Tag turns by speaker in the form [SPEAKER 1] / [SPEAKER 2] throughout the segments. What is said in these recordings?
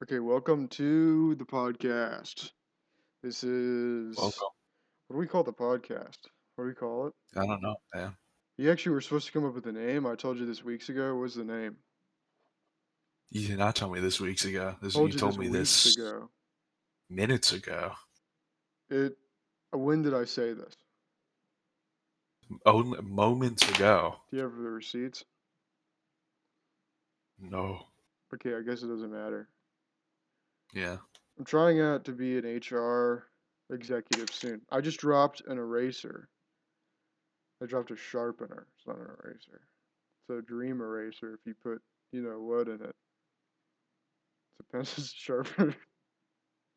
[SPEAKER 1] Okay, welcome to the podcast. This is
[SPEAKER 2] Welcome.
[SPEAKER 1] what do we call the podcast? What do we call it?
[SPEAKER 2] I don't know, man.
[SPEAKER 1] You actually were supposed to come up with a name. I told you this weeks ago. What's the name?
[SPEAKER 2] You did not tell me this weeks ago.
[SPEAKER 1] Told
[SPEAKER 2] You
[SPEAKER 1] you this
[SPEAKER 2] told me
[SPEAKER 1] weeks
[SPEAKER 2] this
[SPEAKER 1] ago.
[SPEAKER 2] minutes ago.
[SPEAKER 1] It. When did I say this?
[SPEAKER 2] Only moments ago.
[SPEAKER 1] Do you have the receipts?
[SPEAKER 2] No.
[SPEAKER 1] Okay, I guess it doesn't matter.
[SPEAKER 2] Yeah.
[SPEAKER 1] I'm trying out to be an HR executive soon. I just dropped an eraser. I dropped a sharpener. It's not an eraser. It's a dream eraser if you put, what in it. It's a pencil sharpener.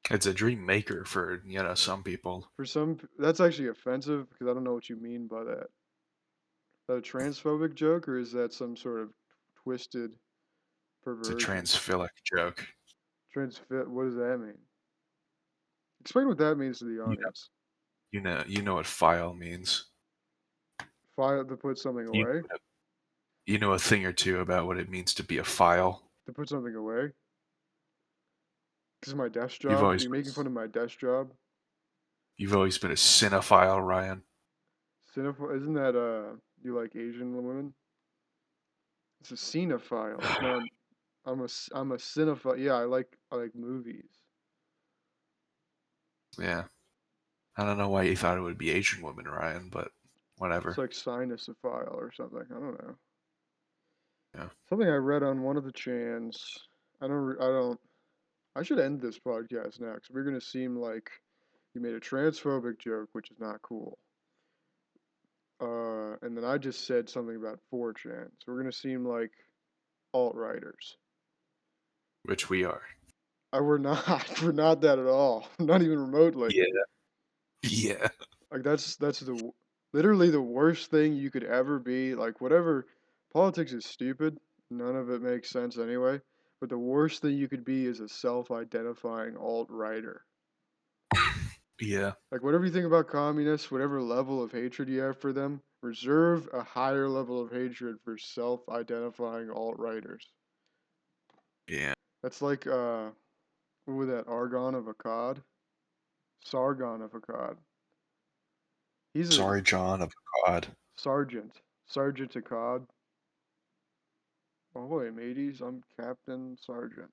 [SPEAKER 2] It's a dream maker for, some people.
[SPEAKER 1] For some, that's actually offensive because I don't know what you mean by that. Is that a transphobic joke or is that some sort of twisted
[SPEAKER 2] It's a
[SPEAKER 1] perversion?
[SPEAKER 2] transphilic joke.
[SPEAKER 1] Transfit, what does that mean? Explain what that means to the
[SPEAKER 2] You
[SPEAKER 1] audience.
[SPEAKER 2] you know what file means.
[SPEAKER 1] File to put something
[SPEAKER 2] You
[SPEAKER 1] away?
[SPEAKER 2] you know a thing or two about what it means to be a file.
[SPEAKER 1] To put something away? This is my desk
[SPEAKER 2] You've
[SPEAKER 1] job? Are
[SPEAKER 2] always
[SPEAKER 1] you
[SPEAKER 2] been
[SPEAKER 1] making fun of my desk job?
[SPEAKER 2] you've always been a cinephile, Ryan.
[SPEAKER 1] Cinephile, isn't that, you like Asian women? It's a cinephile. It's not, I'm a cinephile. Yeah, I like movies.
[SPEAKER 2] Yeah. I don't know why you thought it would be Asian woman, Ryan, but
[SPEAKER 1] It's
[SPEAKER 2] whatever.
[SPEAKER 1] like sinusophile or something. I don't know.
[SPEAKER 2] Yeah.
[SPEAKER 1] Something I read on one of the chans. I don't. I should end this podcast now because we're gonna seem like you made a transphobic joke, which is not cool. And then I just said something about 4chan, so we're gonna seem like alt-righters.
[SPEAKER 2] Which we are.
[SPEAKER 1] We're not. We're not that at all. Not even remotely.
[SPEAKER 2] Yeah. Yeah.
[SPEAKER 1] Like that's literally the worst thing you could ever be. Like whatever, politics is stupid. None of it makes sense anyway. But the worst thing you could be is a self-identifying alt-righter.
[SPEAKER 2] Yeah.
[SPEAKER 1] Like whatever you think about communists, whatever level of hatred you have for them, reserve a higher level of hatred for self-identifying alt-righters.
[SPEAKER 2] Yeah.
[SPEAKER 1] That's like what was that Argon of Akkad? Sargon of Akkad. He's a
[SPEAKER 2] Sorry, John of God.
[SPEAKER 1] Sergeant Akkad. Ahoy, mateys! I'm Captain Sergeant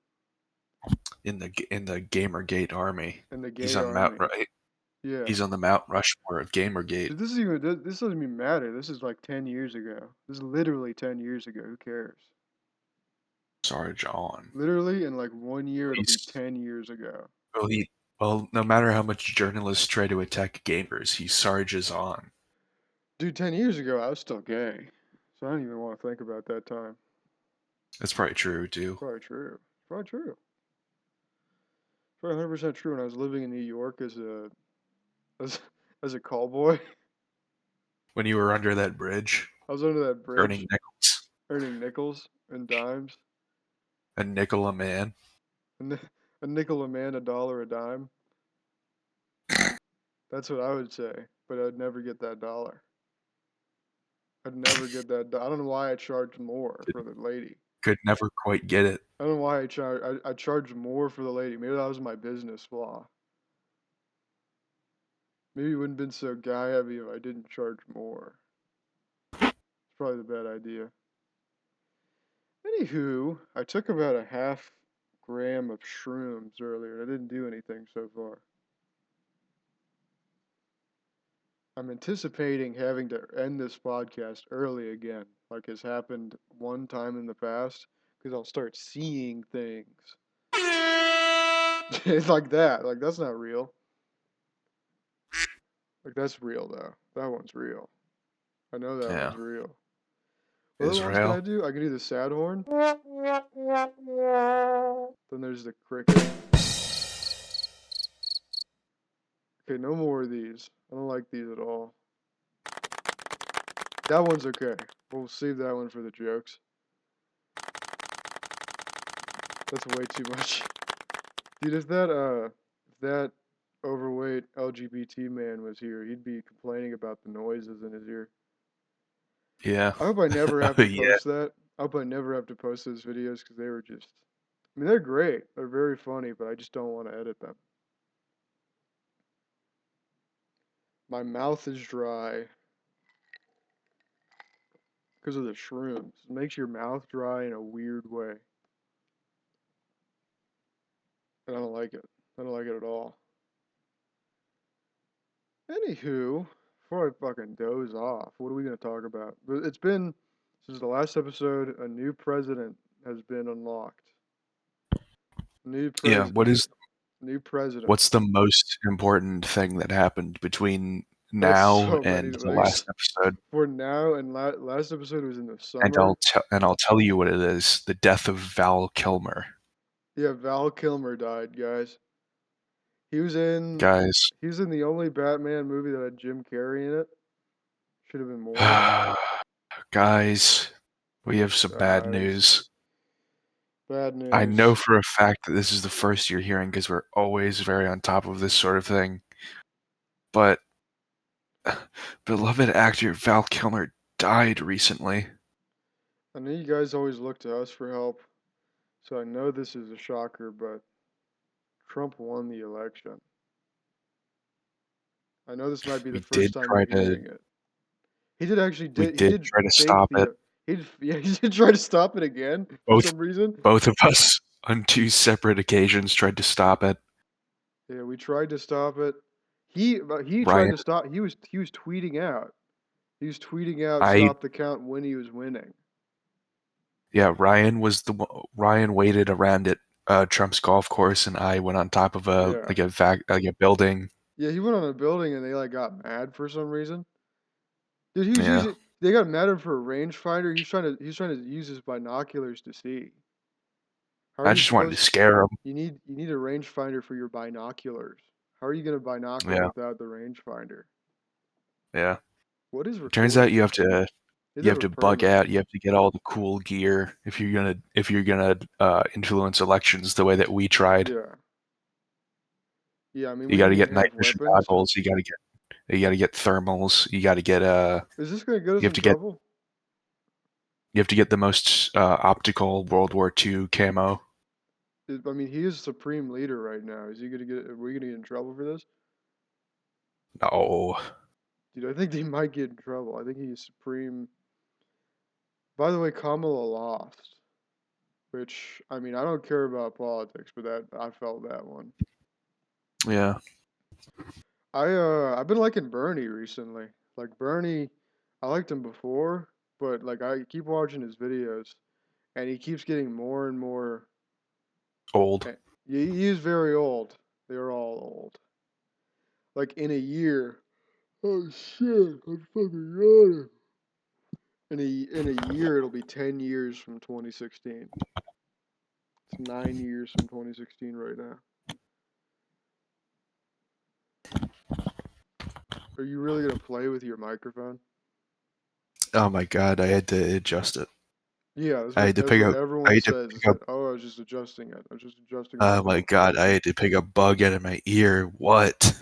[SPEAKER 2] In the Gamergate army.
[SPEAKER 1] in the
[SPEAKER 2] He's
[SPEAKER 1] gay
[SPEAKER 2] on Mount
[SPEAKER 1] army.
[SPEAKER 2] right.
[SPEAKER 1] Yeah,
[SPEAKER 2] He's on the Mount Rushmore of Gamergate.
[SPEAKER 1] dude, this doesn't even matter. This is like 10 years ago. This is literally 10 years ago. Who cares?
[SPEAKER 2] Sorry, John.
[SPEAKER 1] Literally in like 1 year, it'll be
[SPEAKER 2] He's
[SPEAKER 1] 10 years ago.
[SPEAKER 2] well, no matter how much journalists try to attack gamers, he sarges on.
[SPEAKER 1] Dude, 10 years ago, I was still gay, so I don't even want to think about that time.
[SPEAKER 2] That's probably true
[SPEAKER 1] It's
[SPEAKER 2] too.
[SPEAKER 1] probably true. It's probably true. It's probably 100% true. When I was living in New York as as a call boy,
[SPEAKER 2] When you were under that bridge,
[SPEAKER 1] I was under that
[SPEAKER 2] earning
[SPEAKER 1] bridge
[SPEAKER 2] nickels,
[SPEAKER 1] earning nickels and dimes,
[SPEAKER 2] a nickel a man.
[SPEAKER 1] a, ni- a nickel a man, a dollar a dime. That's what I would say, but I'd never get that dollar. I'd never get that. I don't know why I charged more
[SPEAKER 2] Could,
[SPEAKER 1] for the lady.
[SPEAKER 2] could never quite get it.
[SPEAKER 1] I don't know why I charged more for the lady. Maybe that was my business flaw. Maybe it wouldn't have been so guy heavy if I didn't charge more. It's probably the bad idea. Anywho, I took about a half gram of shrooms earlier. I didn't do anything so far. I'm anticipating having to end this podcast early again, like has happened one time in the past, because I'll start seeing things. It's like that. Like that's not real. Like that's real though. That one's real. I know that
[SPEAKER 2] Yeah.
[SPEAKER 1] one's real. What other ones can I
[SPEAKER 2] Israel.
[SPEAKER 1] do? I can do the sad horn. Then there's the cricket. Okay, no more of these. I don't like these at all. That one's okay. We'll save that one for the jokes. That's way too much. Dude, if that overweight LGBT man was here, he'd be complaining about the noises in his ear.
[SPEAKER 2] Yeah.
[SPEAKER 1] I hope I never have to
[SPEAKER 2] Yeah.
[SPEAKER 1] post that. I hope I never have to post those videos because they were just I mean, they're great. They're very funny, but I just don't want to edit them. My mouth is dry because of the shrooms. It makes your mouth dry in a weird way. And I don't like it. I don't like it at all. Anywho, before I fucking doze off, what are we going to talk about? It's been, since the last episode, a new president has been unlocked. New
[SPEAKER 2] Yeah,
[SPEAKER 1] new president.
[SPEAKER 2] what's the most important thing that happened between
[SPEAKER 1] That's
[SPEAKER 2] now
[SPEAKER 1] so many
[SPEAKER 2] and the
[SPEAKER 1] things.
[SPEAKER 2] last episode?
[SPEAKER 1] For now, and last episode was in the
[SPEAKER 2] And
[SPEAKER 1] summer.
[SPEAKER 2] I'll tell you what it is: the death of Val Kilmer.
[SPEAKER 1] Yeah, Val Kilmer died, guys. He was in
[SPEAKER 2] Guys,
[SPEAKER 1] he was in the only Batman movie that had Jim Carrey in it. Should have been more.
[SPEAKER 2] guys, we have some bad
[SPEAKER 1] Guys,
[SPEAKER 2] news.
[SPEAKER 1] bad
[SPEAKER 2] I know
[SPEAKER 1] news.
[SPEAKER 2] for a fact that this is the first you're hearing because we're always very on top of this sort of thing. But beloved actor Val Kilmer died recently.
[SPEAKER 1] I know you guys always look to us for help, so I know this is a shocker, but Trump won the election. I know this might be the
[SPEAKER 2] We
[SPEAKER 1] first
[SPEAKER 2] did
[SPEAKER 1] time
[SPEAKER 2] try
[SPEAKER 1] you're
[SPEAKER 2] to
[SPEAKER 1] hearing it. He did actually
[SPEAKER 2] we
[SPEAKER 1] did he
[SPEAKER 2] did
[SPEAKER 1] did
[SPEAKER 2] try to
[SPEAKER 1] fake
[SPEAKER 2] stop it.
[SPEAKER 1] the yeah, he did try to stop it again for
[SPEAKER 2] Both
[SPEAKER 1] some reason.
[SPEAKER 2] both of us on two separate occasions tried to stop it.
[SPEAKER 1] Yeah, we tried to stop it. He tried
[SPEAKER 2] Ryan
[SPEAKER 1] to stop. He was tweeting out. He was tweeting out
[SPEAKER 2] I
[SPEAKER 1] stop the count when he was winning.
[SPEAKER 2] Yeah, Ryan waited around at Trump's golf course, and I went on top of
[SPEAKER 1] Yeah.
[SPEAKER 2] like a building.
[SPEAKER 1] Yeah, he went on a building and they like got mad for some reason. Dude, he was
[SPEAKER 2] Yeah,
[SPEAKER 1] using they got mad at him for a rangefinder. He's trying to use his binoculars to see. How are
[SPEAKER 2] I
[SPEAKER 1] you
[SPEAKER 2] just wanted to
[SPEAKER 1] supposed
[SPEAKER 2] scare him.
[SPEAKER 1] you need a rangefinder for your binoculars. How are you gonna binocle
[SPEAKER 2] Yeah,
[SPEAKER 1] without the rangefinder?
[SPEAKER 2] yeah.
[SPEAKER 1] What is
[SPEAKER 2] Turns out
[SPEAKER 1] recording? Is
[SPEAKER 2] you
[SPEAKER 1] that
[SPEAKER 2] have
[SPEAKER 1] a
[SPEAKER 2] to bug
[SPEAKER 1] permit?
[SPEAKER 2] out. You have to get all the cool gear if you're gonna influence elections the way that we tried.
[SPEAKER 1] Yeah. Yeah, I mean
[SPEAKER 2] You
[SPEAKER 1] we
[SPEAKER 2] got to
[SPEAKER 1] didn't
[SPEAKER 2] get
[SPEAKER 1] even
[SPEAKER 2] night
[SPEAKER 1] have
[SPEAKER 2] vision
[SPEAKER 1] weapons.
[SPEAKER 2] goggles. You got to get thermals.
[SPEAKER 1] Is this gonna get us
[SPEAKER 2] you have
[SPEAKER 1] in
[SPEAKER 2] to get
[SPEAKER 1] trouble?
[SPEAKER 2] the most optical World War II camo.
[SPEAKER 1] I mean, he is supreme leader right now. Are we gonna get in trouble for this?
[SPEAKER 2] No,
[SPEAKER 1] Dude, I think they might get in trouble. I think he's supreme. By the way, Kamala lost, which I mean, I don't care about politics, but that I felt that one.
[SPEAKER 2] yeah.
[SPEAKER 1] I've been liking Bernie recently. Like Bernie, I liked him before, but like I keep watching his videos, and he keeps getting more and more.
[SPEAKER 2] Old.
[SPEAKER 1] eh, He is very old. They're all old. Like in a year. Oh shit! I'm fucking yawning. In a year, it'll be 10 years from 2016. It's 9 years from 2016 right now. Are you really gonna play with your microphone?
[SPEAKER 2] Oh my god, I had to adjust it.
[SPEAKER 1] Yeah, that's
[SPEAKER 2] I
[SPEAKER 1] what
[SPEAKER 2] had to
[SPEAKER 1] that's
[SPEAKER 2] pick
[SPEAKER 1] what
[SPEAKER 2] up. I
[SPEAKER 1] everyone
[SPEAKER 2] had to
[SPEAKER 1] says. Is
[SPEAKER 2] pick up.
[SPEAKER 1] that oh, I was just adjusting it. I was just adjusting my
[SPEAKER 2] Oh my
[SPEAKER 1] phone.
[SPEAKER 2] god, I had to pick a bug out of my ear. What?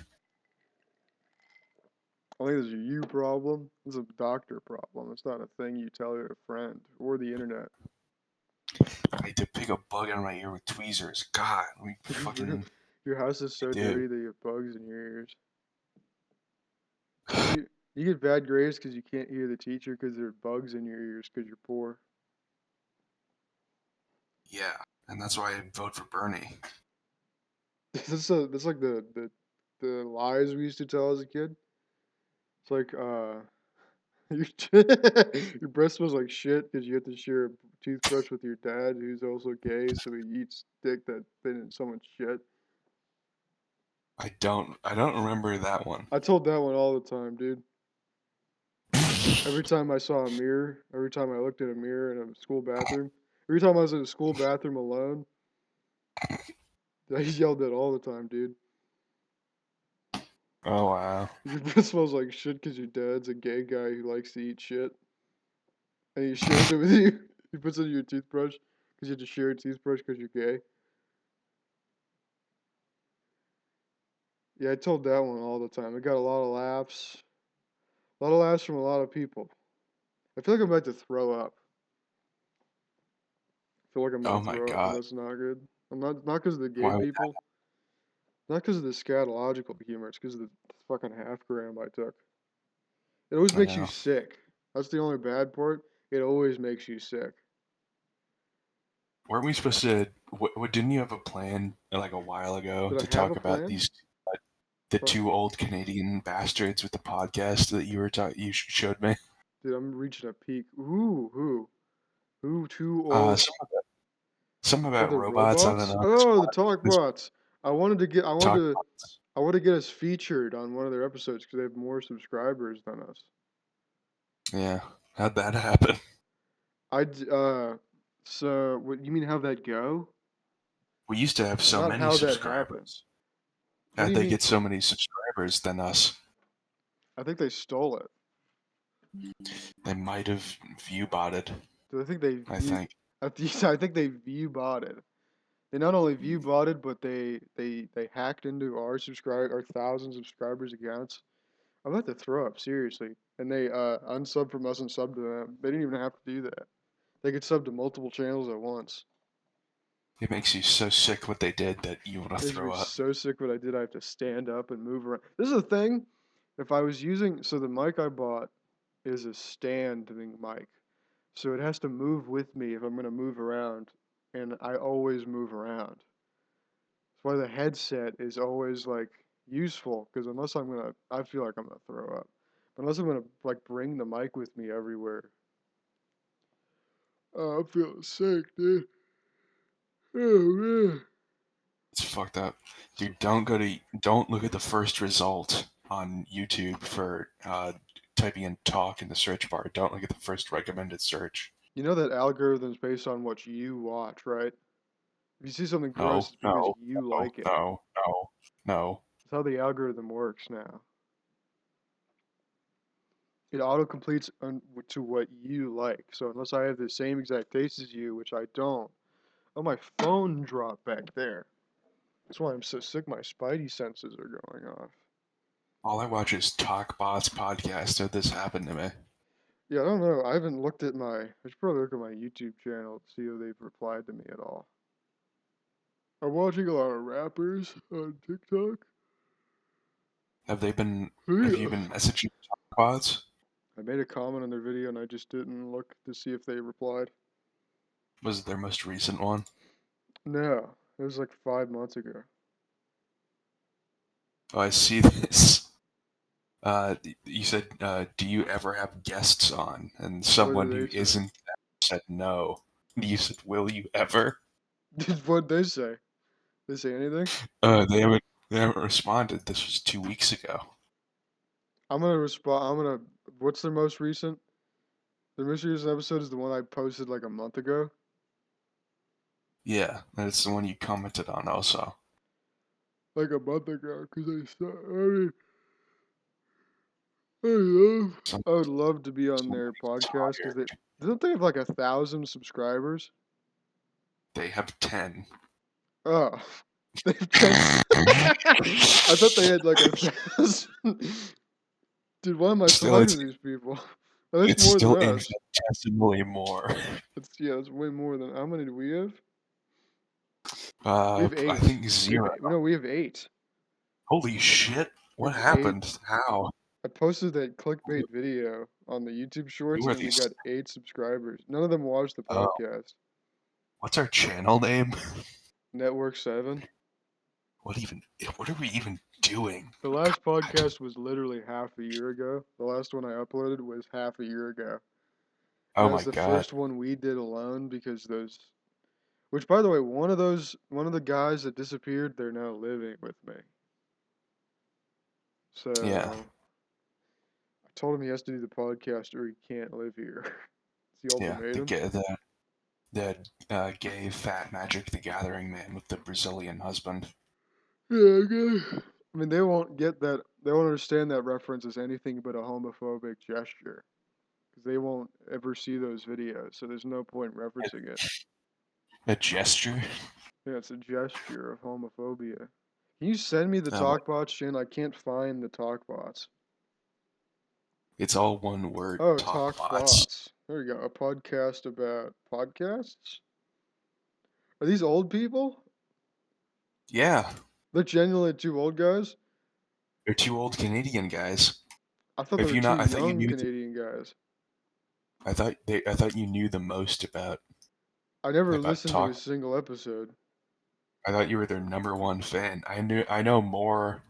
[SPEAKER 1] I think this is a you problem. It's a doctor problem. It's not a thing you tell a friend or the internet.
[SPEAKER 2] I had to pick a bug out of my ear with tweezers. God, we
[SPEAKER 1] your,
[SPEAKER 2] fucking
[SPEAKER 1] your house is so
[SPEAKER 2] dude.
[SPEAKER 1] dirty that you have bugs in your ears. You get bad grades because you can't hear the teacher because there are bugs in your ears because you're poor.
[SPEAKER 2] Yeah, and that's why I vote for Bernie.
[SPEAKER 1] That's like the lies we used to tell as a kid. It's like your your breath smells like shit because you have to share a toothbrush with your dad who's also gay, so he eats dick that's been in someone's shit.
[SPEAKER 2] I don't remember that one.
[SPEAKER 1] I told that one all the time, dude. Every time I saw a mirror, every time I looked at a mirror in a school bathroom, every time I was in a school bathroom alone, I yelled that all the time, dude.
[SPEAKER 2] Oh wow.
[SPEAKER 1] Your breath smells like shit because your dad's a gay guy who likes to eat shit, and he shares it with you. He puts it in your toothbrush because you have to share a toothbrush because you're gay. Yeah, I told that one all the time. It got a lot of laughs. A lot of laughs from a lot of people. I feel like I'm about to throw up. I feel like I'm
[SPEAKER 2] Oh
[SPEAKER 1] gonna
[SPEAKER 2] my
[SPEAKER 1] throw up, and
[SPEAKER 2] god.
[SPEAKER 1] that's not good. I'm not because of the gay
[SPEAKER 2] Why?
[SPEAKER 1] people. Not because of the scatological humor. It's because of the fucking half gram I took. It always
[SPEAKER 2] I
[SPEAKER 1] makes you
[SPEAKER 2] know.
[SPEAKER 1] sick. That's the only bad part. It always makes you sick.
[SPEAKER 2] Weren't we supposed to? Didn't you have a plan like a while ago
[SPEAKER 1] Did I
[SPEAKER 2] to
[SPEAKER 1] have a
[SPEAKER 2] talk about
[SPEAKER 1] plan?
[SPEAKER 2] these the
[SPEAKER 1] Fuck,
[SPEAKER 2] two old Canadian bastards with the podcast that you showed me?
[SPEAKER 1] dude, I'm reaching a peak. Who? Too
[SPEAKER 2] Uh,
[SPEAKER 1] old.
[SPEAKER 2] some some
[SPEAKER 1] Oh,
[SPEAKER 2] about
[SPEAKER 1] the
[SPEAKER 2] robots. I don't
[SPEAKER 1] robots?
[SPEAKER 2] know.
[SPEAKER 1] Oh, the talk
[SPEAKER 2] This
[SPEAKER 1] bots. I wanted to get. I wanted
[SPEAKER 2] talk
[SPEAKER 1] to.
[SPEAKER 2] bots.
[SPEAKER 1] I want to get us featured on one of their episodes because they have more subscribers than us.
[SPEAKER 2] Yeah, how'd that happen?
[SPEAKER 1] I'd. So what you mean? How'd that go?
[SPEAKER 2] We used to have so
[SPEAKER 1] Not
[SPEAKER 2] many
[SPEAKER 1] how that happened.
[SPEAKER 2] subscribers.
[SPEAKER 1] What do
[SPEAKER 2] How'd
[SPEAKER 1] you
[SPEAKER 2] they
[SPEAKER 1] mean?
[SPEAKER 2] get so many subscribers than us?
[SPEAKER 1] I think they stole it.
[SPEAKER 2] They might have view botted.
[SPEAKER 1] Do I think they
[SPEAKER 2] I
[SPEAKER 1] view?
[SPEAKER 2] think
[SPEAKER 1] I think they view botted. They not only view botted, but they hacked into our 1,000 subscribers accounts. I'm about to throw up seriously. And they unsubbed from us and subbed to them. They didn't even have to do that. They could sub to multiple channels at once.
[SPEAKER 2] it makes you so sick what they did that you want to
[SPEAKER 1] Makes me
[SPEAKER 2] throw up.
[SPEAKER 1] so sick what I did. I have to stand up and move around. This is the thing. If I was using so the mic I bought is a standing mic. So it has to move with me if I'm gonna move around. And I always move around. That's why the headset is always like useful because unless I feel like I'm gonna throw up. But unless I'm gonna like bring the mic with me everywhere. Oh, I'm feeling sick, dude. Oh man.
[SPEAKER 2] It's fucked up, dude. Don't look at the first result on YouTube for typing in talk in the search bar. Don't look at the first recommended search.
[SPEAKER 1] You know that algorithm's based on what you watch, right? If you see something gross,
[SPEAKER 2] No,
[SPEAKER 1] it's because
[SPEAKER 2] no,
[SPEAKER 1] you
[SPEAKER 2] no,
[SPEAKER 1] like it.
[SPEAKER 2] no, no, no.
[SPEAKER 1] That's how the algorithm works now. It auto completes to what you like. So unless I have the same exact taste as you, which I don't. Oh, my phone dropped back there. That's why I'm so sick. My spidey senses are going off.
[SPEAKER 2] All I watch is TalkBot's podcast. How'd this happen to me?
[SPEAKER 1] Yeah, I don't know. I haven't looked at I should probably look at my YouTube channel to see if they've replied to me at all. I'm watching a lot of rappers on TikTok.
[SPEAKER 2] Have they been? Have you
[SPEAKER 1] Yeah.
[SPEAKER 2] been messaging TalkBots?
[SPEAKER 1] I made a comment on their video and I just didn't look to see if they replied.
[SPEAKER 2] Was it their most recent one?
[SPEAKER 1] No, it was like 5 months ago.
[SPEAKER 2] Oh, I see this. You said, "Do you ever have guests on?" And
[SPEAKER 1] What
[SPEAKER 2] someone
[SPEAKER 1] did
[SPEAKER 2] who
[SPEAKER 1] they say?
[SPEAKER 2] isn't said no. You said, "Will you ever?"
[SPEAKER 1] What'd they say? They say anything?
[SPEAKER 2] They haven't. They haven't responded. This was 2 weeks ago.
[SPEAKER 1] I'm gonna respond. What's their most recent? Their most recent episode is the one I posted like a month ago.
[SPEAKER 2] Yeah, that's the one you commented on also.
[SPEAKER 1] Like a month ago, because I love.
[SPEAKER 2] Some,
[SPEAKER 1] I would love to be on their
[SPEAKER 2] somebody's
[SPEAKER 1] podcast because
[SPEAKER 2] tired.
[SPEAKER 1] don't they have like 1,000 subscribers?
[SPEAKER 2] They have 10.
[SPEAKER 1] Oh, they have 10. I thought they had like 1,000. Dude, why am I
[SPEAKER 2] Still,
[SPEAKER 1] talking to these people? Oh, that's
[SPEAKER 2] it's
[SPEAKER 1] more than
[SPEAKER 2] still
[SPEAKER 1] us.
[SPEAKER 2] infinitesimally more.
[SPEAKER 1] That's way more than how many do we have? We have
[SPEAKER 2] I
[SPEAKER 1] eight.
[SPEAKER 2] think
[SPEAKER 1] We have
[SPEAKER 2] 0.
[SPEAKER 1] no, we have eight.
[SPEAKER 2] Holy shit!
[SPEAKER 1] We
[SPEAKER 2] What
[SPEAKER 1] have eight.
[SPEAKER 2] happened? How?
[SPEAKER 1] I posted that clickbait video on the YouTube Shorts,
[SPEAKER 2] Who are
[SPEAKER 1] and we
[SPEAKER 2] these?
[SPEAKER 1] got 8 subscribers. None of them watched the
[SPEAKER 2] Oh,
[SPEAKER 1] podcast.
[SPEAKER 2] what's our channel name?
[SPEAKER 1] Network 7.
[SPEAKER 2] What even? What are we even doing?
[SPEAKER 1] The last podcast was literally half a year ago. The last one I uploaded was half a year ago. And
[SPEAKER 2] Oh
[SPEAKER 1] that was
[SPEAKER 2] my
[SPEAKER 1] the
[SPEAKER 2] god.
[SPEAKER 1] first one we did alone because those. Which, by the way, one of the guys that disappeared, they're now living with me.
[SPEAKER 2] Yeah,
[SPEAKER 1] So I told him he has to do the podcast or he can't live here. It's the
[SPEAKER 2] yeah.
[SPEAKER 1] ultimatum.
[SPEAKER 2] The gay fat Magic the Gathering man with the Brazilian husband.
[SPEAKER 1] Yeah, okay. I mean, they won't get that. They won't understand that reference as anything but a homophobic gesture because they won't ever see those videos. So there's no point referencing it.
[SPEAKER 2] A gesture.
[SPEAKER 1] Yeah, it's a gesture of homophobia. Can you send me the
[SPEAKER 2] Oh my!
[SPEAKER 1] talkbots, Shane? I can't find the talkbots.
[SPEAKER 2] It's all one word.
[SPEAKER 1] Oh,
[SPEAKER 2] Talkbots.
[SPEAKER 1] talkbots. There you go. A podcast about podcasts. Are these old people?
[SPEAKER 2] Yeah,
[SPEAKER 1] They're genuinely two old guys?
[SPEAKER 2] they're two old Canadian guys.
[SPEAKER 1] I thought they
[SPEAKER 2] If
[SPEAKER 1] were
[SPEAKER 2] you
[SPEAKER 1] two
[SPEAKER 2] not, I thought you
[SPEAKER 1] young
[SPEAKER 2] knew.
[SPEAKER 1] Canadian guys.
[SPEAKER 2] I thought you knew the most
[SPEAKER 1] I never
[SPEAKER 2] about
[SPEAKER 1] listened to a
[SPEAKER 2] talk.
[SPEAKER 1] single episode.
[SPEAKER 2] I thought you were their number one fan. I know more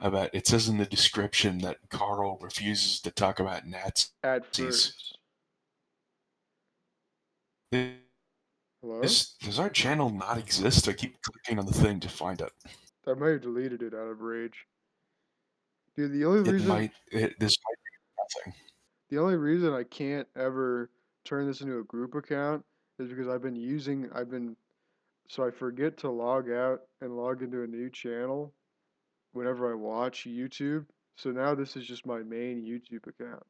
[SPEAKER 2] about. It says in the description that Carl refuses to talk about
[SPEAKER 1] At
[SPEAKER 2] Nazis.
[SPEAKER 1] first. Hello?
[SPEAKER 2] Does our channel not exist? I keep clicking on the thing to find it.
[SPEAKER 1] I may have deleted it out of rage. Dude, the only reason
[SPEAKER 2] This might be nothing.
[SPEAKER 1] the only reason I can't ever turn this into a group account is because so I forget to log out and log into a new channel whenever I watch YouTube. So now this is just my main YouTube account.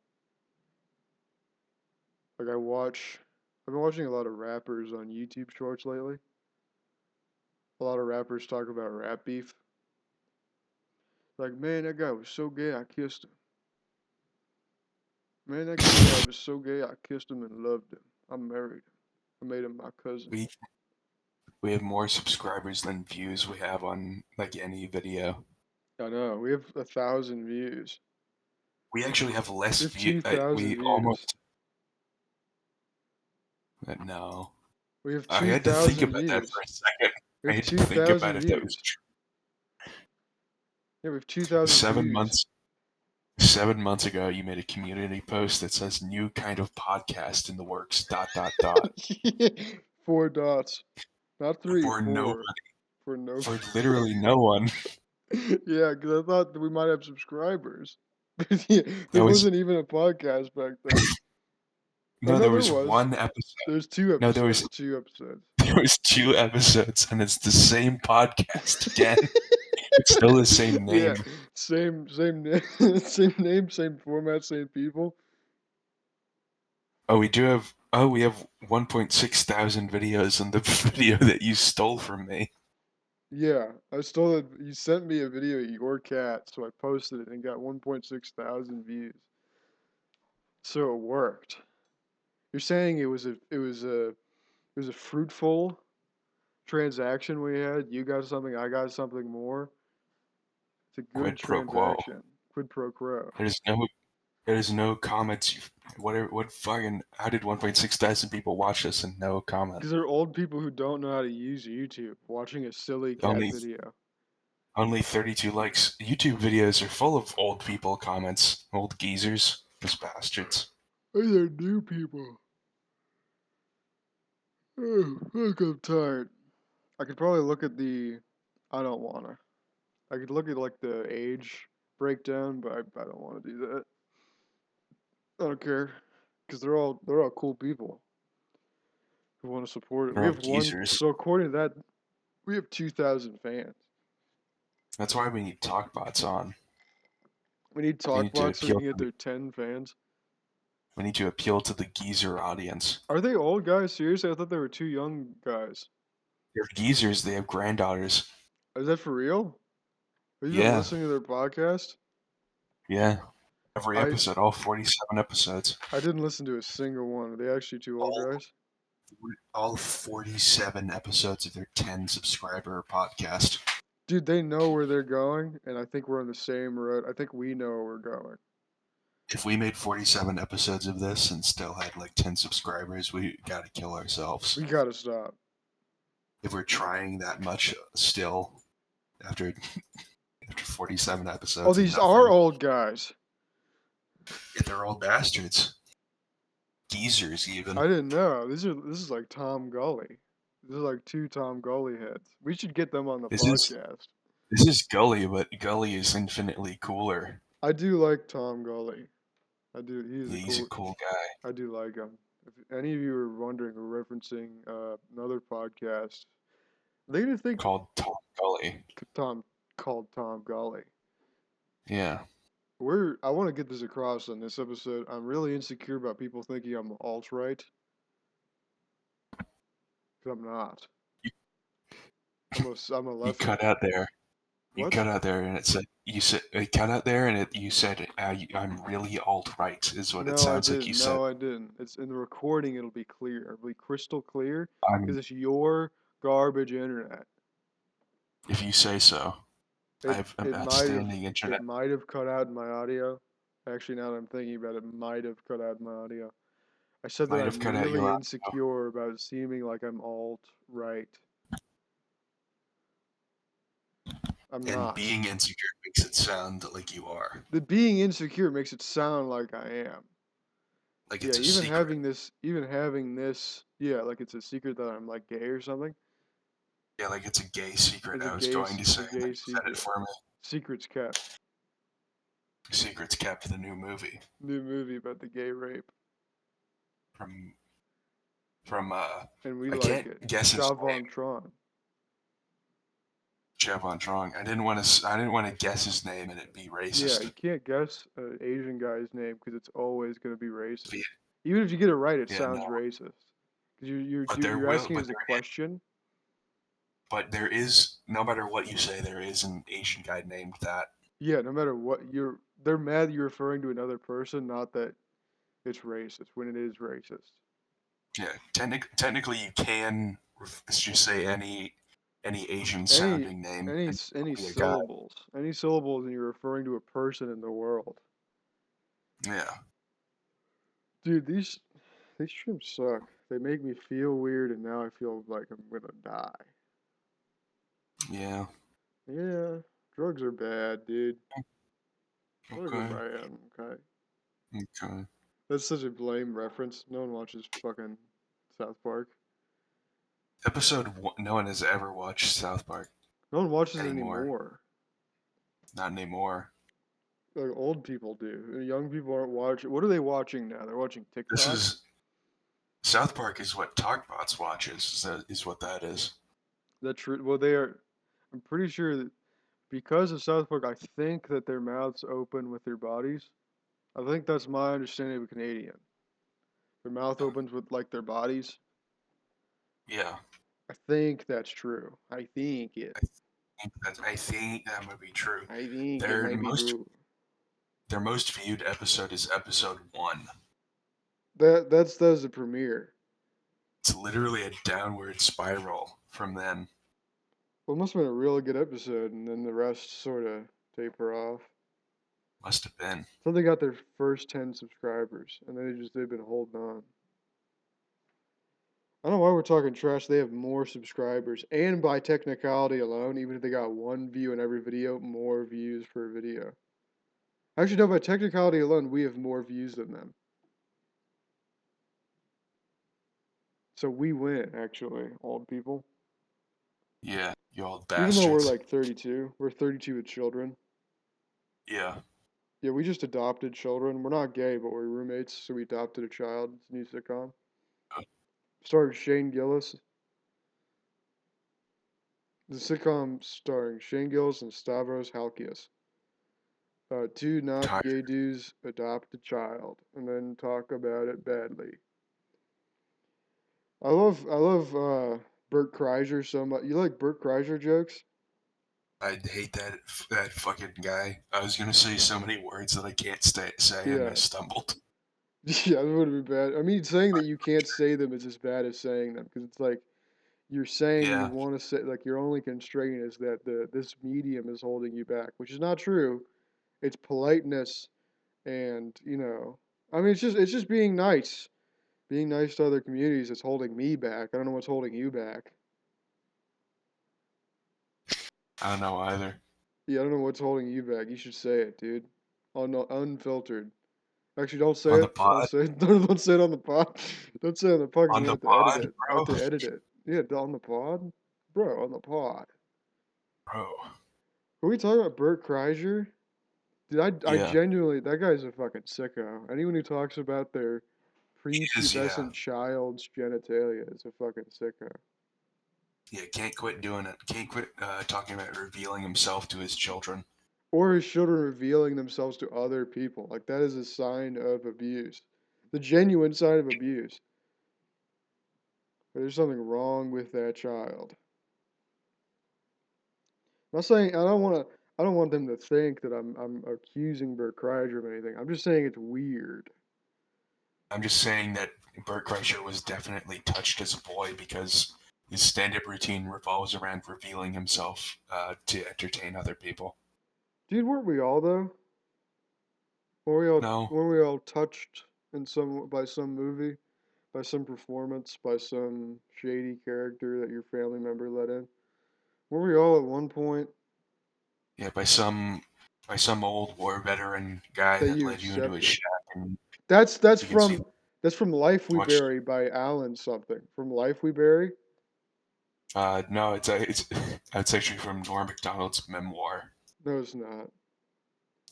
[SPEAKER 1] Like I've been watching a lot of rappers on YouTube Shorts lately. A lot of rappers talk about rap beef. Like, man, that guy was so gay, I kissed him. Man, that gay guy was so gay, I kissed him and loved him. I married him. I made him my cousin.
[SPEAKER 2] We have more subscribers than views we have on like any video.
[SPEAKER 1] I know. We have 1,000 views.
[SPEAKER 2] We actually have less
[SPEAKER 1] We have
[SPEAKER 2] view.
[SPEAKER 1] 2,000
[SPEAKER 2] We
[SPEAKER 1] views.
[SPEAKER 2] almost no.
[SPEAKER 1] We have
[SPEAKER 2] I had to think
[SPEAKER 1] 2,000
[SPEAKER 2] about that
[SPEAKER 1] views.
[SPEAKER 2] for a second.
[SPEAKER 1] We
[SPEAKER 2] I
[SPEAKER 1] have
[SPEAKER 2] had to think about
[SPEAKER 1] 2,000
[SPEAKER 2] if that was
[SPEAKER 1] views.
[SPEAKER 2] true.
[SPEAKER 1] Yeah, we have 2,000
[SPEAKER 2] 7
[SPEAKER 1] views.
[SPEAKER 2] months 7 months ago, you made a community post that says "new kind of podcast in the works." ...
[SPEAKER 1] 4 dots. Not 3,
[SPEAKER 2] For
[SPEAKER 1] 4.
[SPEAKER 2] nobody,
[SPEAKER 1] For no.
[SPEAKER 2] for literally no one.
[SPEAKER 1] Yeah, because I thought that we might have subscribers. Yeah, there
[SPEAKER 2] That was
[SPEAKER 1] wasn't even a podcast back then. Oh
[SPEAKER 2] no.
[SPEAKER 1] no,
[SPEAKER 2] There
[SPEAKER 1] there
[SPEAKER 2] was
[SPEAKER 1] was.
[SPEAKER 2] one episode.
[SPEAKER 1] There's 2
[SPEAKER 2] No, there
[SPEAKER 1] episodes.
[SPEAKER 2] was
[SPEAKER 1] 2 episodes.
[SPEAKER 2] there was 2 episodes, and it's the same podcast again. It's still the same
[SPEAKER 1] Yeah,
[SPEAKER 2] name.
[SPEAKER 1] same name, same name, same format, same people.
[SPEAKER 2] Oh, we do have. Oh, we have 1.6 thousand videos on the video that you stole from me.
[SPEAKER 1] Yeah, I stole it. You sent me a video of your cat, so I posted it and got 1.6 thousand views. So it worked. You're saying it was a fruitful transaction we had. You got something, I got something more. It's a good
[SPEAKER 2] Quid pro quo.
[SPEAKER 1] transaction. Quid pro quo.
[SPEAKER 2] There's no comments. What fucking? How did 1.6 thousand people watch this and no comment?
[SPEAKER 1] Because they're old people who don't know how to use YouTube watching a silly cat
[SPEAKER 2] Only
[SPEAKER 1] video.
[SPEAKER 2] only 32 likes. YouTube videos are full of old people comments. Old geezers. Those bastards.
[SPEAKER 1] Hey, they're new people. Oh, look, I'm tired. I could probably look at the. I don't wanna. I could look at like the age breakdown, but I don't want to do that. I don't care, because they're all cool people who want to support it.
[SPEAKER 2] They're
[SPEAKER 1] We
[SPEAKER 2] all
[SPEAKER 1] have one.
[SPEAKER 2] geezers.
[SPEAKER 1] So according to that, we have 2,000 fans.
[SPEAKER 2] That's why we need talkbots on.
[SPEAKER 1] We need
[SPEAKER 2] We need to
[SPEAKER 1] Talkbots so we
[SPEAKER 2] appeal
[SPEAKER 1] can get
[SPEAKER 2] to
[SPEAKER 1] their 10 fans.
[SPEAKER 2] we need to appeal to the geezer audience.
[SPEAKER 1] Are they old guys? Seriously, I thought they were two young guys.
[SPEAKER 2] They're geezers. They have granddaughters.
[SPEAKER 1] Is that for real? Have you been
[SPEAKER 2] Yeah,
[SPEAKER 1] listening to their podcast?
[SPEAKER 2] yeah. Every
[SPEAKER 1] I
[SPEAKER 2] episode, all 47 episodes.
[SPEAKER 1] I didn't listen to a single one. Are they actually two old
[SPEAKER 2] All
[SPEAKER 1] guys?
[SPEAKER 2] all 47 episodes of their 10 subscriber podcast.
[SPEAKER 1] Dude, they know where they're going, and I think we're on the same road. I think we know where we're going.
[SPEAKER 2] If we made 47 episodes of this and still had like 10 subscribers, we gotta kill ourselves.
[SPEAKER 1] We gotta stop.
[SPEAKER 2] If we're trying that much still after 47 episodes.
[SPEAKER 1] Oh, these are old guys.
[SPEAKER 2] If they're old bastards. Geezers, even.
[SPEAKER 1] I didn't know. This is like Tom Gully. This is like two Tom Gully heads. We should get them on the podcast.
[SPEAKER 2] This is Gully, but Gully is infinitely cooler.
[SPEAKER 1] I do like Tom Gully. I do.
[SPEAKER 2] He's a cool guy.
[SPEAKER 1] I do like him. If any of you are wondering, we're referencing another podcast. They didn't think
[SPEAKER 2] Called Tom Gully.
[SPEAKER 1] Tom called Tom Gully.
[SPEAKER 2] Yeah.
[SPEAKER 1] I want to get this across on this episode. I'm really insecure about people thinking I'm alt-right. Because I'm not. I'm a
[SPEAKER 2] You
[SPEAKER 1] left.
[SPEAKER 2] cut out there. You
[SPEAKER 1] What?
[SPEAKER 2] cut out there, and it said you said it cut out there, and you said I'm really alt right is what it sounds like you said.
[SPEAKER 1] No, I didn't. It's in the recording. It'll be clear. It'll be crystal clear
[SPEAKER 2] I'm
[SPEAKER 1] because it's your garbage internet.
[SPEAKER 2] If you say so. I have an outstanding
[SPEAKER 1] It
[SPEAKER 2] internet.
[SPEAKER 1] might have cut out in my audio. Actually, now that I'm thinking about it, might have cut out in my audio. I said that
[SPEAKER 2] Might have
[SPEAKER 1] I'm
[SPEAKER 2] cut out
[SPEAKER 1] really
[SPEAKER 2] your audio.
[SPEAKER 1] insecure about seeming like I'm alt-right. I'm
[SPEAKER 2] And
[SPEAKER 1] not.
[SPEAKER 2] being insecure makes it sound like you are.
[SPEAKER 1] The being insecure makes it sound like I am.
[SPEAKER 2] Like
[SPEAKER 1] Yeah,
[SPEAKER 2] it's a secret.
[SPEAKER 1] yeah, like it's a secret that I'm like gay or something.
[SPEAKER 2] Yeah, like it's a gay secret.
[SPEAKER 1] It's
[SPEAKER 2] I was going to say,
[SPEAKER 1] a
[SPEAKER 2] and then
[SPEAKER 1] gay
[SPEAKER 2] you said it
[SPEAKER 1] secret.
[SPEAKER 2] for me.
[SPEAKER 1] Secrets kept.
[SPEAKER 2] Secrets Kept, the new movie
[SPEAKER 1] New movie about the gay rape,
[SPEAKER 2] from from
[SPEAKER 1] and we
[SPEAKER 2] I
[SPEAKER 1] like
[SPEAKER 2] can't
[SPEAKER 1] it.
[SPEAKER 2] guess his name.
[SPEAKER 1] Tron.
[SPEAKER 2] Javon Trong. I didn't want to guess his name and it be
[SPEAKER 1] Yeah,
[SPEAKER 2] racist.
[SPEAKER 1] you can't guess an Asian guy's name because it's always gonna be racist.
[SPEAKER 2] Yeah,
[SPEAKER 1] Even if you get it right, it
[SPEAKER 2] yeah,
[SPEAKER 1] sounds
[SPEAKER 2] no.
[SPEAKER 1] racist. Because
[SPEAKER 2] But there
[SPEAKER 1] you're
[SPEAKER 2] will,
[SPEAKER 1] asking it as a question.
[SPEAKER 2] but there is. No matter what you say, there is an Asian guy named that.
[SPEAKER 1] Yeah, no matter what, they're mad you're referring to another person, not that it's racist when it is racist.
[SPEAKER 2] Yeah, technically you can just say any Asian
[SPEAKER 1] Any
[SPEAKER 2] sounding name and
[SPEAKER 1] any
[SPEAKER 2] be a guy.
[SPEAKER 1] syllables, and you're referring to a person in the world.
[SPEAKER 2] Yeah,
[SPEAKER 1] Dude, these shrooms suck. They make me feel weird, and now I feel like I'm gonna die.
[SPEAKER 2] yeah.
[SPEAKER 1] Yeah, drugs are bad, dude. Drugs are
[SPEAKER 2] Okay,
[SPEAKER 1] bad. Okay,
[SPEAKER 2] okay.
[SPEAKER 1] that's such a lame reference. No one watches fucking South Park.
[SPEAKER 2] Episode one. No one has ever watched South Park
[SPEAKER 1] No one watches it
[SPEAKER 2] anymore.
[SPEAKER 1] anymore.
[SPEAKER 2] Not anymore.
[SPEAKER 1] Like old people do. Young people aren't watching. What are they watching now? They're watching
[SPEAKER 2] This
[SPEAKER 1] TikTok.
[SPEAKER 2] is South Park is what Talkbots watches. Is what that is.
[SPEAKER 1] That's true. Well, they are. I'm pretty sure that because of South Park, I think that their mouths open with their bodies. I think that's my understanding of a Canadian. Their mouth opens with like their bodies.
[SPEAKER 2] Yeah,
[SPEAKER 1] I think that's true. I think it.
[SPEAKER 2] I think that might be true.
[SPEAKER 1] I think it
[SPEAKER 2] Their
[SPEAKER 1] might be
[SPEAKER 2] most
[SPEAKER 1] true.
[SPEAKER 2] their most viewed episode is episode 1.
[SPEAKER 1] That's the premiere.
[SPEAKER 2] It's literally a downward spiral from then.
[SPEAKER 1] Well, it must have been a really good episode, and then the rest sort of taper off.
[SPEAKER 2] Must have been.
[SPEAKER 1] So they got their first 10 subscribers, and they've been holding on. I don't know why we're talking trash. They have more subscribers, and by technicality alone, even if they got one view in every video, more views per video. Actually, no, by technicality alone, we have more views than them. So we win, actually, old people.
[SPEAKER 2] Yeah, you old
[SPEAKER 1] Even though we're
[SPEAKER 2] bastards.
[SPEAKER 1] like 32, we're 32 with children.
[SPEAKER 2] Yeah.
[SPEAKER 1] Yeah, we just adopted children. We're not gay, but we're roommates, so we adopted a child. It's a new sitcom. Starring Shane Gillis. The sitcom starring Shane Gillis and Stavros Halkias. Two not
[SPEAKER 2] Tired.
[SPEAKER 1] gay dudes adopt a child and then talk about it badly. I love Bert Kreischer so much. You like Bert Kreischer jokes?
[SPEAKER 2] I hate that fucking guy. I was gonna say so many words that I can't say, and I
[SPEAKER 1] Yeah.
[SPEAKER 2] stumbled.
[SPEAKER 1] Yeah, that would be bad. I mean, saying that you can't say them is as bad as saying them because it's like you're saying you
[SPEAKER 2] Yeah,
[SPEAKER 1] want to say like your only constraint is that this medium is holding you back, which is not true. It's politeness and I mean it's just being nice. Being nice to other communities is holding me back. I don't know what's holding you back.
[SPEAKER 2] I don't know either.
[SPEAKER 1] Yeah, I don't know what's holding you back. You should say it, dude. Unfiltered. Actually, don't say
[SPEAKER 2] On the
[SPEAKER 1] it. Don't
[SPEAKER 2] pod,
[SPEAKER 1] say it. Don't say it on the pod. Don't say it on the pod because
[SPEAKER 2] on
[SPEAKER 1] I'm gonna
[SPEAKER 2] the
[SPEAKER 1] have to edit
[SPEAKER 2] pod,
[SPEAKER 1] it. I have
[SPEAKER 2] bro,
[SPEAKER 1] to edit it. Yeah, on the pod, bro. On the pod.
[SPEAKER 2] bro.
[SPEAKER 1] Are we talking about Bert Kreischer? Dude, I
[SPEAKER 2] Yeah,
[SPEAKER 1] genuinely that guy's a fucking sicko. Anyone who talks about their
[SPEAKER 2] he is. Yeah,
[SPEAKER 1] prepubescent child's genitalia is a fucking sicko.
[SPEAKER 2] yeah. Can't quit doing it. Can't quit talking about revealing himself to his children.
[SPEAKER 1] Or his children revealing themselves to other people. Like that is a sign of abuse. The genuine sign of abuse. There's something wrong with that child. I'm not saying I don't want them to think that I'm accusing Bert Kreischer of anything. I'm just saying it's weird.
[SPEAKER 2] I'm just saying that Bert Kreischer was definitely touched as a boy because His stand-up routine revolves around revealing himself to entertain other people.
[SPEAKER 1] Dude, weren't we all though?
[SPEAKER 2] No,
[SPEAKER 1] Weren't we all touched in some by some movie, by some performance, by some shady character that your family member let in? Weren't we all at one point
[SPEAKER 2] yeah, by some old war veteran guy
[SPEAKER 1] that
[SPEAKER 2] that
[SPEAKER 1] you
[SPEAKER 2] led you into his
[SPEAKER 1] accepted?
[SPEAKER 2] shack, and
[SPEAKER 1] That's that's
[SPEAKER 2] you can see
[SPEAKER 1] from that's from Life We
[SPEAKER 2] watch.
[SPEAKER 1] Bury by Alan something. From Life We Bury?
[SPEAKER 2] No, it's actually from Norm Macdonald's memoir.
[SPEAKER 1] No, it's not.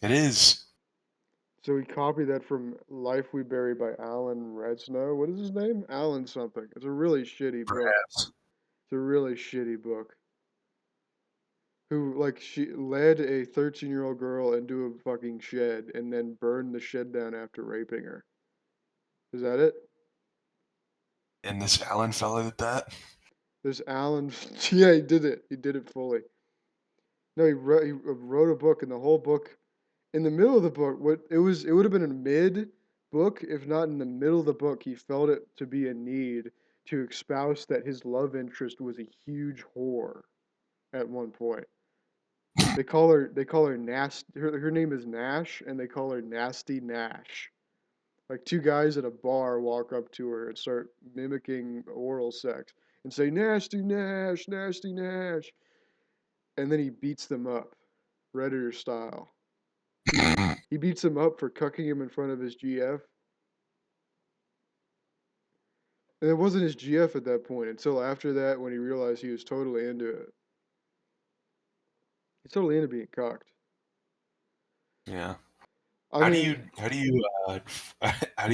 [SPEAKER 2] It is.
[SPEAKER 1] So he copied that from Life We Bury by Alan Redsnow. What is his name? Alan something. It's a really shitty book.
[SPEAKER 2] Perhaps.
[SPEAKER 1] It's a really shitty book. Who like she led a 13-year-old girl into a fucking shed and then burned the shed down after raping her. Is that it?
[SPEAKER 2] And this Allen fella did that.
[SPEAKER 1] There's Alan. Yeah, he did it. He did it fully. No, he wrote a book, and the whole book, in the middle of the book, it would have been a mid book, if not in the middle of the book, he felt it to be a need to espouse that his love interest was a huge whore at one point. They call her Nasty. Her name is Nash, and they call her Nasty Nash. Like two guys at a bar walk up to her and start mimicking oral sex and say Nasty Nash, Nasty Nash, and then he beats them up, Redditor style. He beats him up for cucking him in front of his GF, and it wasn't his GF at that point until after that when he realized he was totally into it. He's totally into being cucked.
[SPEAKER 2] Yeah.
[SPEAKER 1] I mean,
[SPEAKER 2] How do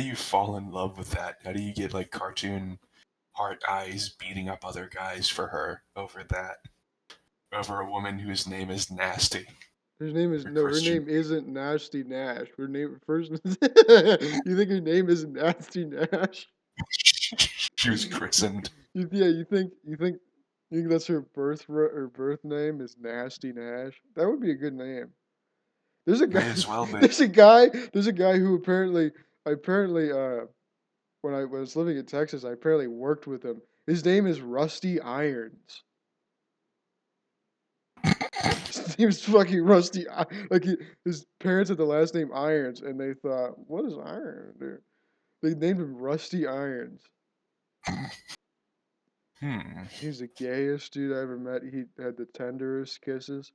[SPEAKER 2] you fall in love with that? How do you get like cartoon heart eyes beating up other guys for her over that? Over a woman whose name is Nasty.
[SPEAKER 1] her name is
[SPEAKER 2] Her
[SPEAKER 1] no. Her
[SPEAKER 2] Christian.
[SPEAKER 1] name isn't Nasty Nash. Her name first. You think her name is Nasty Nash?
[SPEAKER 2] She was christened.
[SPEAKER 1] Yeah, you think that's her birth name is Nasty Nash? That would be a good name. There's a guy.
[SPEAKER 2] May as well be.
[SPEAKER 1] There's a guy who apparently when I was living in Texas, I apparently worked with him. His name is Rusty Irons. His name's fucking Rusty. His parents had the last name Irons, and they thought, what is Iron, dude? They named him Rusty Irons.
[SPEAKER 2] Hmm.
[SPEAKER 1] He's the gayest dude I ever met. He had the tenderest kisses.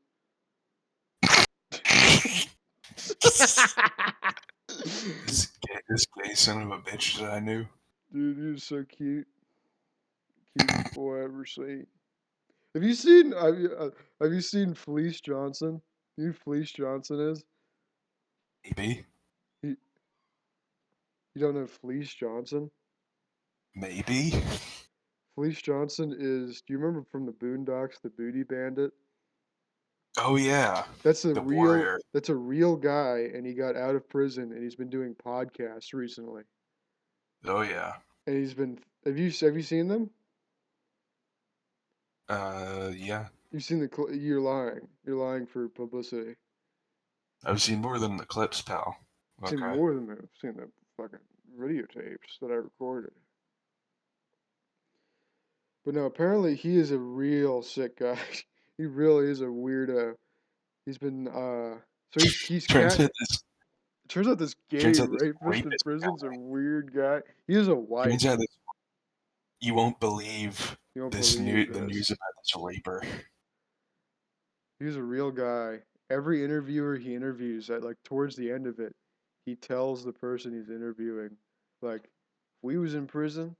[SPEAKER 2] This gay son of a bitch that I knew.
[SPEAKER 1] Dude, he was so cute. Cutest boy I ever seen. Have you seen Felice Johnson? You know who Felice Johnson is?
[SPEAKER 2] Maybe.
[SPEAKER 1] He, you don't know Felice Johnson?
[SPEAKER 2] Maybe.
[SPEAKER 1] Felice Johnson is. Do you remember from the Boondocks, the Booty Bandit?
[SPEAKER 2] Oh yeah.
[SPEAKER 1] That's a
[SPEAKER 2] The
[SPEAKER 1] real.
[SPEAKER 2] warrior.
[SPEAKER 1] That's a real guy, and he got out of prison, and he's been doing podcasts recently.
[SPEAKER 2] Oh yeah.
[SPEAKER 1] And he's been. Have you seen them?
[SPEAKER 2] Yeah.
[SPEAKER 1] You've seen the. You're lying. You're lying for publicity.
[SPEAKER 2] I've seen more than the clips, pal.
[SPEAKER 1] I've seen
[SPEAKER 2] Okay.
[SPEAKER 1] more than that. I've seen the fucking videotapes that I recorded. But no, apparently he is a real sick guy. He really is a weirdo. He's been so he's
[SPEAKER 2] Turns
[SPEAKER 1] cat.
[SPEAKER 2] out this
[SPEAKER 1] Turns out this gay
[SPEAKER 2] turns out this
[SPEAKER 1] rapist in
[SPEAKER 2] rapist
[SPEAKER 1] prison's a
[SPEAKER 2] guy.
[SPEAKER 1] weird guy. He has a
[SPEAKER 2] Turns
[SPEAKER 1] wife.
[SPEAKER 2] out this you won't believe
[SPEAKER 1] You don't
[SPEAKER 2] this
[SPEAKER 1] believe
[SPEAKER 2] the
[SPEAKER 1] this.
[SPEAKER 2] news about this raper.
[SPEAKER 1] He's a real guy. Every interviewer he interviews, at like towards the end of it, he tells the person he's interviewing, like, if we was in prison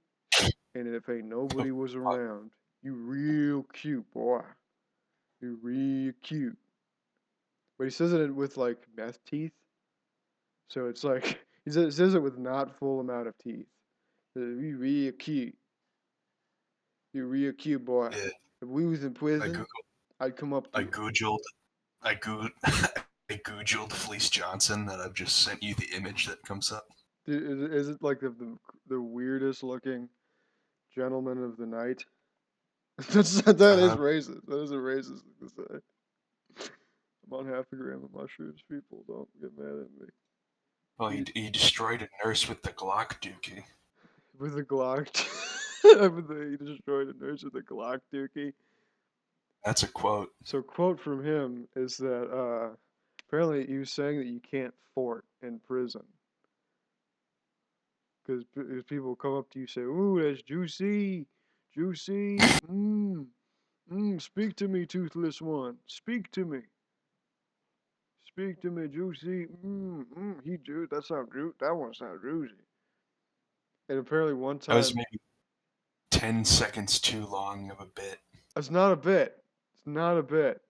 [SPEAKER 1] and if ain't
[SPEAKER 2] Oh,
[SPEAKER 1] nobody was
[SPEAKER 2] fuck.
[SPEAKER 1] around, you real cute boy. You real cute. But he says it with like meth teeth. So it's like says it with not full amount of teeth. You real cute. You real cute boy.
[SPEAKER 2] Yeah,
[SPEAKER 1] If we was in
[SPEAKER 2] I
[SPEAKER 1] prison,
[SPEAKER 2] googled
[SPEAKER 1] I'd come up to
[SPEAKER 2] I
[SPEAKER 1] you.
[SPEAKER 2] googled I googled I googled Felice Johnson, and I've just sent you the image that comes up.
[SPEAKER 1] Dude, is it like the weirdest looking gentleman of the night? That is
[SPEAKER 2] Uh,
[SPEAKER 1] racist. That is a racist thing to say. I'm on half a gram of mushrooms. People don't get mad at me.
[SPEAKER 2] well,
[SPEAKER 1] He,
[SPEAKER 2] he destroyed a nurse with the Glock dookie.
[SPEAKER 1] with a Glock. He destroyed a nurse with a Glock dookie.
[SPEAKER 2] That's a quote.
[SPEAKER 1] So, quote from him is that apparently he was saying that you can't fort in prison because people come up to you and say, "Ooh, that's juicy, juicy. Speak to me, toothless one. Speak to me. Speak to me, juicy. That sound juicy. That one sound juicy." And apparently one
[SPEAKER 2] That was
[SPEAKER 1] time,
[SPEAKER 2] maybe 10 seconds too long of a bit.
[SPEAKER 1] it's not a bit. It's not a bit.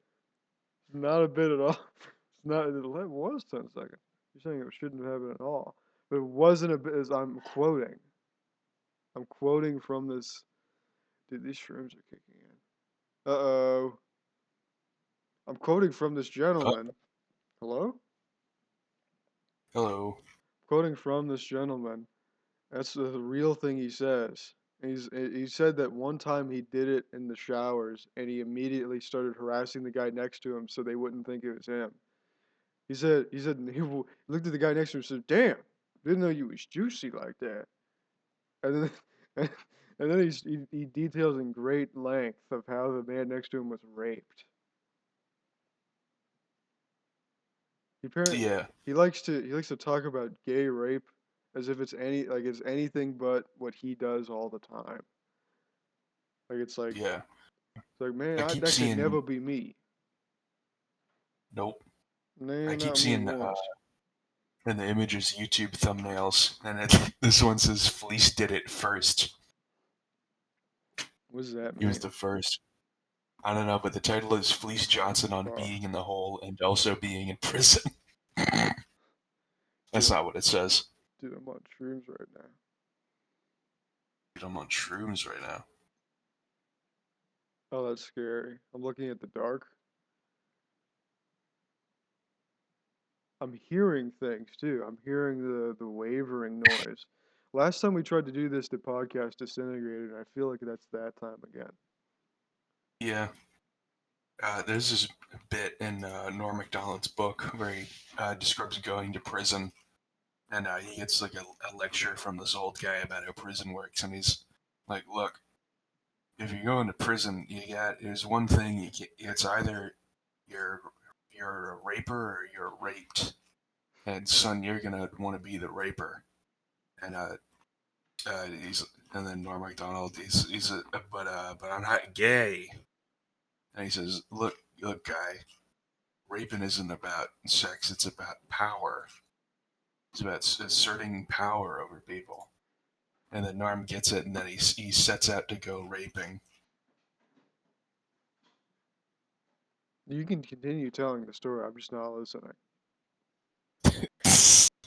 [SPEAKER 1] It's not a bit at all. It's not. It was 10 seconds. You're saying it shouldn't have happened at all, but it wasn't a bit. As I'm quoting. I'm quoting from this. Dude, these shrooms are kicking in. Uh-oh. I'm quoting from this
[SPEAKER 2] Oh,
[SPEAKER 1] gentleman. Hello?
[SPEAKER 2] hello.
[SPEAKER 1] Quoting from this gentleman. That's the real thing he says. He said that one time he did it in the showers and he immediately started harassing the guy next to him so they wouldn't think it was him. He looked at the guy next to him and said, "Damn, didn't know you was juicy like that." And then and then he details in great length of how the man next to him was raped.
[SPEAKER 2] Yeah,
[SPEAKER 1] He likes to talk about gay rape as if it's anything but what he does all the time. Like
[SPEAKER 2] yeah.
[SPEAKER 1] it's like, man,
[SPEAKER 2] I keep
[SPEAKER 1] that could
[SPEAKER 2] seeing,
[SPEAKER 1] never be me.
[SPEAKER 2] nope. I
[SPEAKER 1] Man,
[SPEAKER 2] keep
[SPEAKER 1] not me
[SPEAKER 2] seeing
[SPEAKER 1] once.
[SPEAKER 2] in the images YouTube thumbnails, and this one says Fleece did it first.
[SPEAKER 1] What does that
[SPEAKER 2] He was
[SPEAKER 1] mean?
[SPEAKER 2] the first. I don't know, but the title is Fleece Johnson on
[SPEAKER 1] Fuck.
[SPEAKER 2] being in the hole and also being in prison. That's
[SPEAKER 1] Dude,
[SPEAKER 2] not what it says.
[SPEAKER 1] dude, I'm on shrooms right now.
[SPEAKER 2] Dude, I'm on shrooms right now.
[SPEAKER 1] Oh, that's scary. I'm looking at the dark. I'm hearing things too. I'm hearing the wavering noise. Last time we tried to do this, the podcast disintegrated, and I feel like that's that time again.
[SPEAKER 2] Yeah. There's this bit in Norm Macdonald's book where he describes going to prison, and he gets like a lecture from this old guy about how prison works, and he's like, "Look, if you go into prison, there's one thing it's either you're you're a raper or you're raped, and son, you're gonna want to be the raper." And he's and then Norm Macdonald, he's a but I'm not gay, and he says, "Look, guy." Raping isn't about sex, it's about power. It's about asserting power over people. And then Norm gets it, and then he sets out to go raping.
[SPEAKER 1] You can continue telling the story. I'm just not listening.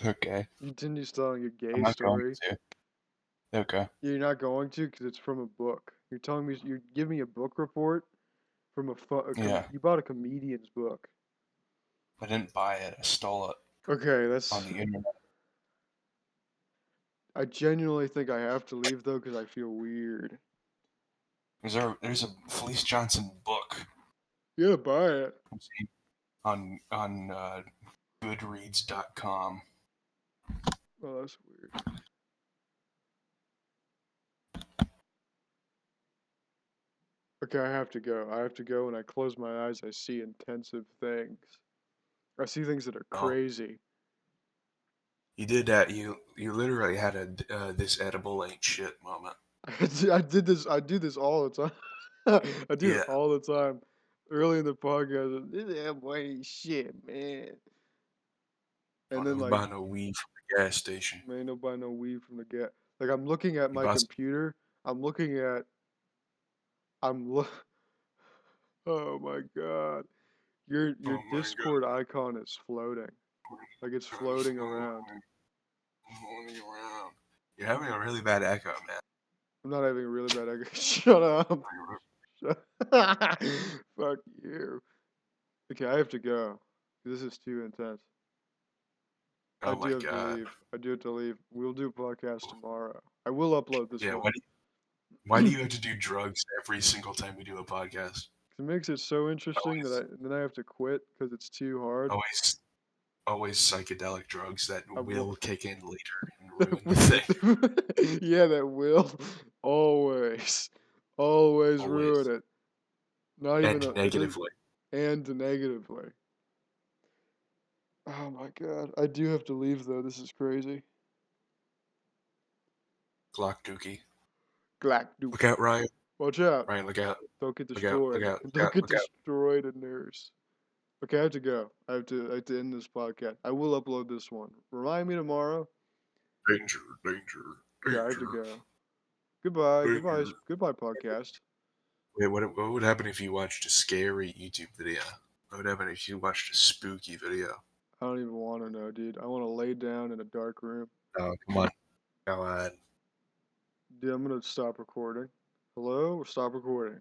[SPEAKER 2] Okay.
[SPEAKER 1] You continue telling your
[SPEAKER 2] I'm
[SPEAKER 1] gay
[SPEAKER 2] not going
[SPEAKER 1] story.
[SPEAKER 2] to. Okay.
[SPEAKER 1] You're not going to because it's from a book. You're telling me you give me a book report from
[SPEAKER 2] Yeah.
[SPEAKER 1] you bought a comedian's book.
[SPEAKER 2] I didn't buy it, I stole it
[SPEAKER 1] Okay,
[SPEAKER 2] on the internet.
[SPEAKER 1] I genuinely think I have to leave though because I feel weird.
[SPEAKER 2] There's a Felice Johnson book
[SPEAKER 1] You gotta buy it.
[SPEAKER 2] on goodreads.com.
[SPEAKER 1] Oh, that's weird. Okay, I have to go. I have to go. When I close my eyes, I see intensive things. I see things that are
[SPEAKER 2] Oh,
[SPEAKER 1] crazy.
[SPEAKER 2] you did that. You literally had a this edible ain't shit moment.
[SPEAKER 1] I did this. I do this all the time. I do it
[SPEAKER 2] Yeah.
[SPEAKER 1] all the time. Early in the podcast, this is boy shit, man. And
[SPEAKER 2] Don't
[SPEAKER 1] then
[SPEAKER 2] ever
[SPEAKER 1] like,
[SPEAKER 2] buy no weed from the gas station.
[SPEAKER 1] man, nobody no weed from the get. Like I'm looking at
[SPEAKER 2] You
[SPEAKER 1] my
[SPEAKER 2] bought some,
[SPEAKER 1] computer. I'm looking at. I'm look. Oh my god. Your
[SPEAKER 2] oh my
[SPEAKER 1] Discord icon is floating. Like it's
[SPEAKER 2] god,
[SPEAKER 1] floating around.
[SPEAKER 2] floating around. You're having a really bad echo, man.
[SPEAKER 1] I'm not having a really bad echo. Shut up. Shut Fuck you. Okay, I have to go. This is too intense. I
[SPEAKER 2] Oh
[SPEAKER 1] do
[SPEAKER 2] my
[SPEAKER 1] have to
[SPEAKER 2] god.
[SPEAKER 1] leave. I do have to leave. We'll do a podcast tomorrow. I will upload this
[SPEAKER 2] Yeah,
[SPEAKER 1] one.
[SPEAKER 2] why do you have to do drugs every single time we do a podcast?
[SPEAKER 1] It makes it so interesting that
[SPEAKER 2] Always,
[SPEAKER 1] I have to quit because it's too hard.
[SPEAKER 2] always, always psychedelic drugs that
[SPEAKER 1] I will.
[SPEAKER 2] will kick in later and ruin the thing.
[SPEAKER 1] Yeah, that will. Always. Always ruin
[SPEAKER 2] Always.
[SPEAKER 1] it. Not even
[SPEAKER 2] And
[SPEAKER 1] it does,
[SPEAKER 2] negatively.
[SPEAKER 1] and negatively. Oh my god. I do have to leave though. This is crazy.
[SPEAKER 2] Glock Dookie.
[SPEAKER 1] Glack
[SPEAKER 2] Look
[SPEAKER 1] dookie.
[SPEAKER 2] out, Ryan.
[SPEAKER 1] Watch out.
[SPEAKER 2] Ryan, look out.
[SPEAKER 1] Don't get
[SPEAKER 2] Look out, look
[SPEAKER 1] destroyed.
[SPEAKER 2] out, look
[SPEAKER 1] Don't
[SPEAKER 2] out,
[SPEAKER 1] get
[SPEAKER 2] look out.
[SPEAKER 1] destroyed in nurse. Okay, I have to go. I have to end this podcast. I will upload this one. Remind me tomorrow.
[SPEAKER 2] Danger, danger,
[SPEAKER 1] Yeah, I have to
[SPEAKER 2] danger,
[SPEAKER 1] go. Goodbye. Goodbye.
[SPEAKER 2] danger.
[SPEAKER 1] Goodbye, podcast.
[SPEAKER 2] Wait, what would happen if you watched a scary YouTube video? What would happen if you watched a spooky video?
[SPEAKER 1] I don't even want to know, dude. I want to lay down in a dark room.
[SPEAKER 2] Oh, come on. Go on.
[SPEAKER 1] Dude, I'm gonna stop recording. Hello? Stop recording.